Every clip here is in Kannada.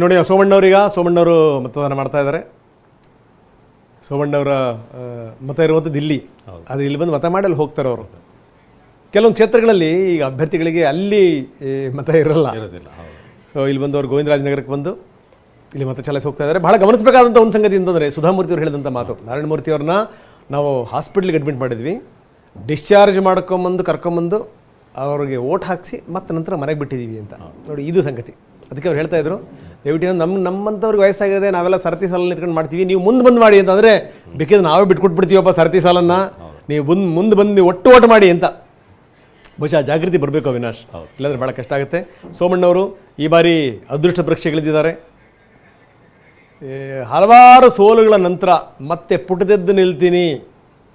ನೋಡಿ ಸೋಮಣ್ಣವರು ಮತದಾನ ಮಾಡ್ತಾ ಇದ್ದಾರೆ. ಸೋಮಣ್ಣವರ ಮತ ಇರುವಂಥದ್ದು ದಿಲ್ಲಿ. ಅದು ಇಲ್ಲಿ ಬಂದು ಮತ ಮಾಡಿ ಅಲ್ಲಿ ಹೋಗ್ತಾರೆ ಅವರು. ಕೆಲವೊಂದು ಕ್ಷೇತ್ರಗಳಲ್ಲಿ ಈಗ ಅಭ್ಯರ್ಥಿಗಳಿಗೆ ಅಲ್ಲಿ ಮತ ಇರೋದಿಲ್ಲ. ಸೊ ಇಲ್ಲಿ ಬಂದು ಅವರು ಗೋವಿಂದರಾಜನಗರಕ್ಕೆ ಬಂದು ಇಲ್ಲಿ ಮತ ಚಲಾಯಿಸಿ ಹೋಗ್ತಾ ಇದ್ದಾರೆ. ಭಾಳ ಗಮನಿಸಬೇಕಾದಂಥ ಒಂದು ಸಂಗತಿ ಅಂತಂದರೆ ಸುಧಾಮೂರ್ತಿ ಅವರು ಹೇಳಿದಂಥ ಮಾತು. ನಾರಾಯಣಮೂರ್ತಿ ಅವ್ರನ್ನ ನಾವು ಹಾಸ್ಪಿಟ್ಲಿಗೆ ಅಡ್ಮಿಟ್ ಮಾಡಿದ್ವಿ. ಡಿಸ್ಚಾರ್ಜ್ ಮಾಡ್ಕೊಂಬಂದು ಕರ್ಕೊಂಬಂದು ಅವ್ರಿಗೆ ಓಟ್ ಹಾಕಿಸಿ ಮತ್ತು ನಂತರ ಮನೆಗೆ ಬಿಟ್ಟಿದ್ದೀವಿ ಅಂತ. ನೋಡಿ ಇದು ಸಂಗತಿ. ಅದಕ್ಕೆ ಅವ್ರು ಹೇಳ್ತಾಯಿದ್ರು, ದಯವಿಟ್ಟು ನಮ್ಮಂಥವ್ರಿಗೆ ವಯಸ್ಸಾಗಿದೆ, ನಾವೆಲ್ಲ ಸರತಿ ಸಾಲಲ್ಲಿ ನಿಂತ್ಕೊಂಡು ಮಾಡ್ತೀವಿ, ನೀವು ಮುಂದೆ ಬಂದು ಮಾಡಿ ಅಂತಂದರೆ ಬೇಕಿದ್ರೆ ನಾವೇ ಬಿಟ್ಕೊಟ್ಬಿಡ್ತೀವಪ್ಪ ಸರತಿ ಸಾಲನ್ನು, ನೀವು ಮುಂದೆ ಬಂದು ಒಟ್ಟು ಮಾಡಿ ಅಂತ. ಬಹುಶಃ ಜಾಗೃತಿ ಬರಬೇಕು ಅವಿನಾಶ್, ಇಲ್ಲಾಂದರೆ ಭಾಳ ಕಷ್ಟ ಆಗುತ್ತೆ. ಸೋಮಣ್ಣವರು ಈ ಬಾರಿ ಅದೃಷ್ಟ ಪರೀಕ್ಷೆಗಳಿದ್ದಾರೆ. ಹಲವಾರು ಸೋಲುಗಳ ನಂತರ ಮತ್ತೆ ಪುಟದೆದ್ದು ನಿಲ್ತೀನಿ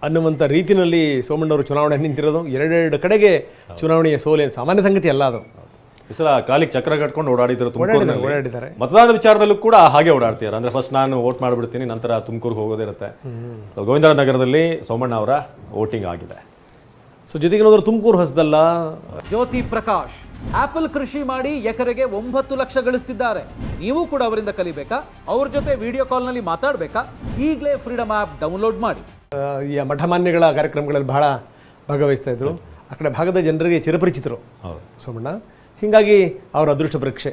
ಅನ್ನುವಂಥ ರೀತಿಯಲ್ಲಿ ಸೋಮಣ್ಣವರು ಚುನಾವಣೆ ನಿಂತಿರೋದು. ಎರಡೆರಡು ಕಡೆಗೆ ಚುನಾವಣೆಯ ಸೋಲೆ ಸಾಮಾನ್ಯ ಸಂಗತಿ ಅಲ್ಲ ಅದು. ಈ ಸಲ ಕಾಲಿಗೆ ಚಕ್ರ ಕಟ್ಕೊಂಡು ಓಡಾಡಿದ್ದಾರೆ. ಮತದಾನದ ವಿಚಾರದಲ್ಲೂ ಕೂಡ ಹಾಗೆ ಓಡಾಡ್ತಿದ್ದಾರೆ. ಅಂದರೆ ಫಸ್ಟ್ ನಾನು ವೋಟ್ ಮಾಡಿಬಿಡ್ತೀನಿ, ನಂತರ ತುಮಕೂರಿಗೆ ಹೋಗೋದಿರುತ್ತೆ. ಸೊ ಗೋವಿಂದರಾಜನಗರದಲ್ಲಿ ಸೋಮಣ್ಣ ಅವರ ವೋಟಿಂಗ್ ಆಗಿದೆ. ಸೊ ಜೊತೆಗೆ ನೋಡಿದ್ರೆ ತುಮಕೂರು ಹೊಸದಲ್ಲ. ಜ್ಯೋತಿ ಪ್ರಕಾಶ್ ಆಪಲ್ ಕೃಷಿ ಮಾಡಿ ಎಕರೆಗೆ 9 ಲಕ್ಷ ಗಳಿಸ್ತಿದ್ದಾರೆ. ನೀವು ಕೂಡ ಅವರಿಂದ ಕಲಿಬೇಕಾ? ಅವ್ರ ಜೊತೆ ವಿಡಿಯೋ ಕಾಲ್ನಲ್ಲಿ ಮಾತಾಡಬೇಕಾ? ಈಗಲೇ ಫ್ರೀಡಮ್ ಆ್ಯಪ್ ಡೌನ್ಲೋಡ್ ಮಾಡಿ. ಈ ಮಠಮಾನ್ಯಗಳ ಕಾರ್ಯಕ್ರಮಗಳಲ್ಲಿ ಬಹಳ ಭಾಗವಹಿಸ್ತಾ ಇದ್ರು. ಆ ಕಡೆ ಭಾಗದ ಜನರಿಗೆ ಚಿರಪರಿಚಿತರು ಸೋಮಣ್ಣ. ಹೀಗಾಗಿ ಅವರ ಅದೃಷ್ಟ ಪರೀಕ್ಷೆ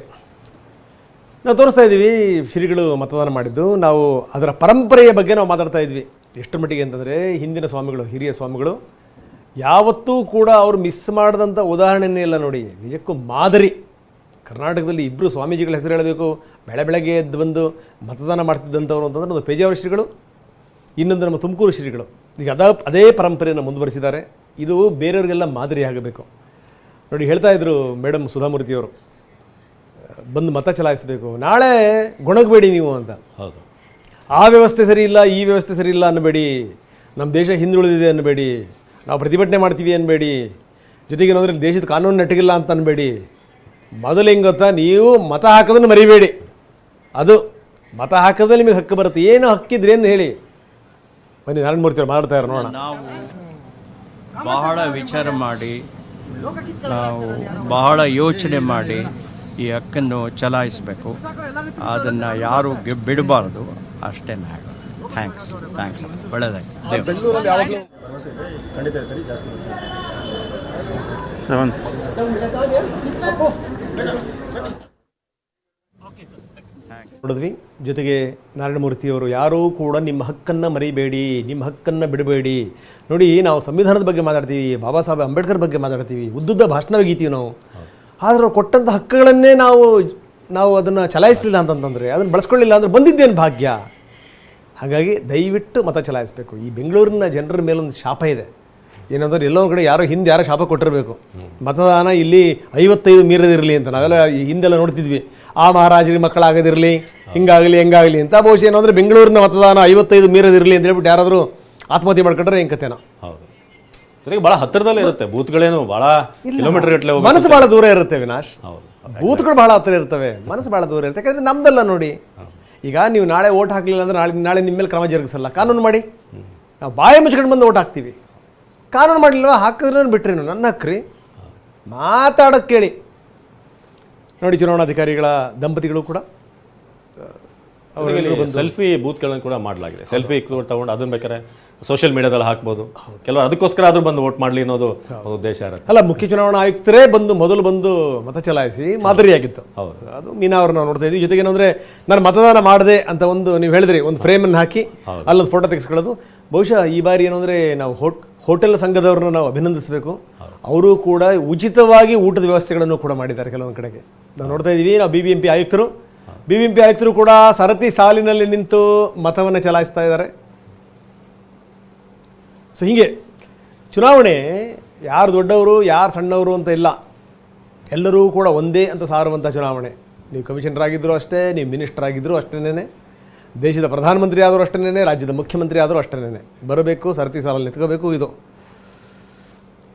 ನಾವು ತೋರಿಸ್ತಾ ಇದ್ದೀವಿ. ಶ್ರೀಗಳು ಮತದಾನ ಮಾಡಿದ್ದು, ನಾವು ಅದರ ಪರಂಪರೆಯ ಬಗ್ಗೆ ನಾವು ಮಾತಾಡ್ತಾ ಇದ್ವಿ. ಎಷ್ಟು ಮಟ್ಟಿಗೆ ಅಂತಂದರೆ ಹಿಂದಿನ ಸ್ವಾಮಿಗಳು, ಹಿರಿಯ ಸ್ವಾಮಿಗಳು ಯಾವತ್ತೂ ಕೂಡ ಅವರು ಮಿಸ್ ಮಾಡಿದಂಥ ಉದಾಹರಣೆನೇ ಇಲ್ಲ. ನೋಡಿ, ನಿಜಕ್ಕೂ ಮಾದರಿ. ಕರ್ನಾಟಕದಲ್ಲಿ ಇಬ್ಬರು ಸ್ವಾಮೀಜಿಗಳ ಹೆಸರು ಹೇಳಬೇಕು. ಬೆಳಗ್ಗೆ ಎದ್ದು ಬಂದು ಮತದಾನ ಮಾಡ್ತಿದ್ದಂಥವ್ರು ಅಂತಂದ್ರೆ ಒಂದು ಪೇಜಾವರ ಶ್ರೀಗಳು, ಇನ್ನೊಂದು ನಮ್ಮ ತುಮಕೂರು ಶ್ರೀಗಳು. ಈಗ ಅದೇ ಪರಂಪರೆಯನ್ನು ಮುಂದುವರಿಸಿದ್ದಾರೆ. ಇದು ಬೇರೆಯವರಿಗೆಲ್ಲ ಮಾದರಿ ಆಗಬೇಕು. ನೋಡಿ, ಹೇಳ್ತಾ ಇದ್ರು ಮೇಡಮ್ ಸುಧಾಮೂರ್ತಿಯವರು, ಬಂದು ಮತ ಚಲಾಯಿಸಬೇಕು, ನಾಳೆ ಗೊಣಗಬೇಡಿ ನೀವು ಅಂತ. ಹೌದು, ಆ ವ್ಯವಸ್ಥೆ ಸರಿ ಇಲ್ಲ, ಈ ವ್ಯವಸ್ಥೆ ಸರಿ ಇಲ್ಲ ಅನ್ನಬೇಡಿ, ನಮ್ಮ ದೇಶ ಹಿಂದುಳಿದಿದೆ ಅನ್ನಬೇಡಿ, ನಾವು ಪ್ರತಿಭಟನೆ ಮಾಡ್ತೀವಿ ಅನ್ನಬೇಡಿ, ಜೊತೆಗೆ ಏನಂದರೆ ದೇಶದ ಕಾನೂನು ನೆಟ್ಟಗಿಲ್ಲ ಅಂತ ಅನ್ನಬೇಡಿ. ಮೊದಲು ಹೆಂಗೆ ಗೊತ್ತಾ, ನೀವು ಮತ ಹಾಕೋದನ್ನು ಮರಿಬೇಡಿ. ಅದು ಮತ ಹಾಕಿದ್ರೆ ನಿಮಗೆ ಹಕ್ಕು ಬರುತ್ತೆ. ಏನು ಹಕ್ಕಿದ್ರೇನು ಹೇಳಿ. ಬನ್ನಿ, ನಾರಾಯಣಮೂರ್ತಿ ಅವರು ಮಾತಾಡ್ತಾ ಇರೋ ನೋಡೋಣ. ನಾವು ಬಹಳ ವಿಚಾರ ಮಾಡಿ, ನಾವು ಬಹಳ ಯೋಚನೆ ಮಾಡಿ ಈ ಹಕ್ಕನ್ನು ಚಲಾಯಿಸಬೇಕು. ಅದನ್ನು ಯಾರು ಬಿಡಬಾರ್ದು. ಅಷ್ಟೇ ಆಗೋದು. ಥ್ಯಾಂಕ್ಸ್ ಒಳ್ಳೆಯದಾಗಿ. ನೋಡಿದ್ವಿ. ಜೊತೆಗೆ ನಾರಾಯಣಮೂರ್ತಿಯವರು, ಯಾರೂ ಕೂಡ ನಿಮ್ಮ ಹಕ್ಕನ್ನು ಮರಿಬೇಡಿ, ನಿಮ್ಮ ಹಕ್ಕನ್ನು ಬಿಡಬೇಡಿ. ನೋಡಿ, ನಾವು ಸಂವಿಧಾನದ ಬಗ್ಗೆ ಮಾತಾಡ್ತೀವಿ, ಬಾಬಾ ಸಾಹೇಬ್ ಅಂಬೇಡ್ಕರ್ ಬಗ್ಗೆ ಮಾತಾಡ್ತೀವಿ, ಉದ್ದುದ್ದ ಭಾಷಣ ಒಗಿತೀವಿ ನಾವು. ಆದರೆ ಅವ್ರು ಕೊಟ್ಟಂಥ ಹಕ್ಕುಗಳನ್ನೇ ನಾವು ಅದನ್ನು ಚಲಾಯಿಸಲಿಲ್ಲ ಅಂತಂತಂದರೆ, ಅದನ್ನು ಬಳಸ್ಕೊಳ್ಳಿಲ್ಲ ಅಂದರೆ ಬಂದಿದ್ದೇನು ಭಾಗ್ಯ. ಹಾಗಾಗಿ ದಯವಿಟ್ಟು ಮತ ಚಲಾಯಿಸಬೇಕು. ಈ ಬೆಂಗಳೂರಿನ ಜನರ ಮೇಲೊಂದು ಶಾಪ ಇದೆ. ಏನಂದ್ರೆ ಎಲ್ಲೋ ಕಡೆ ಯಾರೋ ಶಾಪ ಕೊಟ್ಟಿರಬೇಕು, ಮತದಾನ ಇಲ್ಲಿ 55 ಮೀರದಿರಲಿ ಅಂತ. ನಾವೆಲ್ಲ ಹಿಂದೆಲ್ಲ ನೋಡ್ತಿದ್ವಿ, ಆ ಮಹಾರಾಜರಿಗೆ ಮಕ್ಕಳಾಗದಿರಲಿ, ಹಿಂಗಾಗಲಿ ಹೆಂಗಾಗಲಿ ಅಂತ. ಬಹುಶಃ ಏನಂದರೆ ಬೆಂಗಳೂರಿನ ಮತದಾನ 55 ಮೀರದಿರಲಿ ಅಂತ ಹೇಳ್ಬಿಟ್ಟು ಯಾರಾದರೂ ಆತ್ಮಹತ್ಯೆ ಮಾಡ್ಕೊಂಡ್ರೆ ಹೆಂಗೆ ಕತೆನೋ. ಹೌದು, ಜೊತೆಗೆ ಭಾಳ ಹತ್ತಿರದಲ್ಲೇ ಇರುತ್ತೆ ಬೂತ್ಗಳೇನು, ಭಾಳ ಕಿಲೋಮೀಟರ್ ಗಟ್ಟಲೆ. ಮನಸ್ಸು ಭಾಳ ದೂರ ಇರುತ್ತೆ ವಿನಾಶ್. ಬೂತ್ಗಳು ಭಾಳ ಹತ್ತಿರ ಇರ್ತವೆ, ಮನಸ್ಸು ಭಾಳ ದೂರ ಇರುತ್ತೆ. ಯಾಕಂದರೆ ನಮ್ದಲ್ಲ. ನೋಡಿ, ಈಗ ನೀವು ನಾಳೆ ಓಟ್ ಹಾಕಲಿಲ್ಲ ಅಂದರೆ ನಾಳೆ ನಿಮ್ಮ ಮೇಲೆ ಕ್ರಮ ಜರುಗಿಸಲ್ಲ. ಕಾನೂನು ಮಾಡಿ. ನಾವು ಬಾಯಿ ಮುಚ್ಕೊಂಡು ಬಂದು ಓಟ್ ಹಾಕ್ತೀವಿ. ಕಾನೂನು ಮಾಡಲಿಲ್ವ, ಹಾಕಿದ್ರೂ ಬಿಟ್ರೇನು, ನನ್ನ ಹಕ್ಕ್ರಿ, ಮಾತಾಡೋಕ್ಕೆ ಕೇಳಿ. ನೋಡಿ, ಚುನಾವಣಾಧಿಕಾರಿಗಳ ದಂಪತಿಗಳು ಕೂಡ ಅವರಿಗೆ ಸೆಲ್ಫಿ ಬೂತ್ಗಳನ್ನು ಕೂಡ ಮಾಡಲಾಗಿದೆ. ಸೆಲ್ಫಿ ತಗೊಂಡು ಅದನ್ನ ಬೇಕಾದ್ರೆ ಸೋಷಿಯಲ್ ಮೀಡಿಯಾದಲ್ಲಿ ಹಾಕ್ಬೋದು. ಕೆಲವರು ಅದಕ್ಕೋಸ್ಕರ ಆದರೂ ಬಂದು ವೋಟ್ ಮಾಡಲಿ ಅನ್ನೋದು ಉದ್ದೇಶ ಇರುತ್ತೆ. ಅಲ್ಲ, ಮುಖ್ಯ ಚುನಾವಣಾ ಆಯುಕ್ತರೇ ಮೊದಲು ಬಂದು ಮತ ಚಲಾಯಿಸಿ ಮಾದರಿಯಾಗಿತ್ತು. ಹೌದು, ಅದು ಮೀನಾ ಅವ್ರನ್ನ ನಾವು ನೋಡ್ತಾ ಇದ್ವಿ. ಜೊತೆಗೆ ಏನಂದರೆ, ನಾನು ಮತದಾನ ಮಾಡಿದೆ ಅಂತ ನೀವು ಹೇಳಿದ್ರಿ, ಒಂದು ಫ್ರೇಮನ್ನು ಹಾಕಿ ಅಲ್ಲೊಂದು ಫೋಟೋ ತೆಗೆಸ್ಕೊಳ್ಳೋದು. ಬಹುಶಃ ಈ ಬಾರಿ ಏನಂದರೆ ನಾವು ಹೋಟೆಲ್ ಸಂಘದವ್ರನ್ನ ನಾವು ಅಭಿನಂದಿಸಬೇಕು. ಅವರು ಕೂಡ ಉಚಿತವಾಗಿ ಊಟದ ವ್ಯವಸ್ಥೆಗಳನ್ನು ಕೂಡ ಮಾಡಿದ್ದಾರೆ ಕೆಲವೊಂದು ಕಡೆಗೆ. ನಾವು ನೋಡ್ತಾ ಇದ್ದೀವಿ. ನಾವು BBMP ಆಯುಕ್ತರು ಕೂಡ ಸರತಿ ಸಾಲಿನಲ್ಲಿ ನಿಂತು ಮತವನ್ನು ಚಲಾಯಿಸ್ತಾ ಇದ್ದಾರೆ. ಸೊ ಹೀಗೆ ಚುನಾವಣೆ ಯಾರು ದೊಡ್ಡವರು ಯಾರು ಸಣ್ಣವರು ಅಂತ ಇಲ್ಲ, ಎಲ್ಲರೂ ಕೂಡ ಒಂದೇ ಅಂತ ಸಾರುವಂಥ ಚುನಾವಣೆ. ನೀವು ಕಮಿಷನರ್ ಆಗಿದ್ದರೂ ಅಷ್ಟೇ, ನೀವು ಮಿನಿಸ್ಟರ್ ಆಗಿದ್ದರೂ ಅಷ್ಟೇನೆ, ದೇಶದ ಪ್ರಧಾನಮಂತ್ರಿ ಆದರೂ ಅಷ್ಟೇನೆ, ರಾಜ್ಯದ ಮುಖ್ಯಮಂತ್ರಿ ಆದರೂ ಅಷ್ಟೇನೆ. ಬರಬೇಕು, ಸರತಿ ಸಾಲಲ್ಲಿ ನಿಂತ್ಕೋಬೇಕು. ಇದು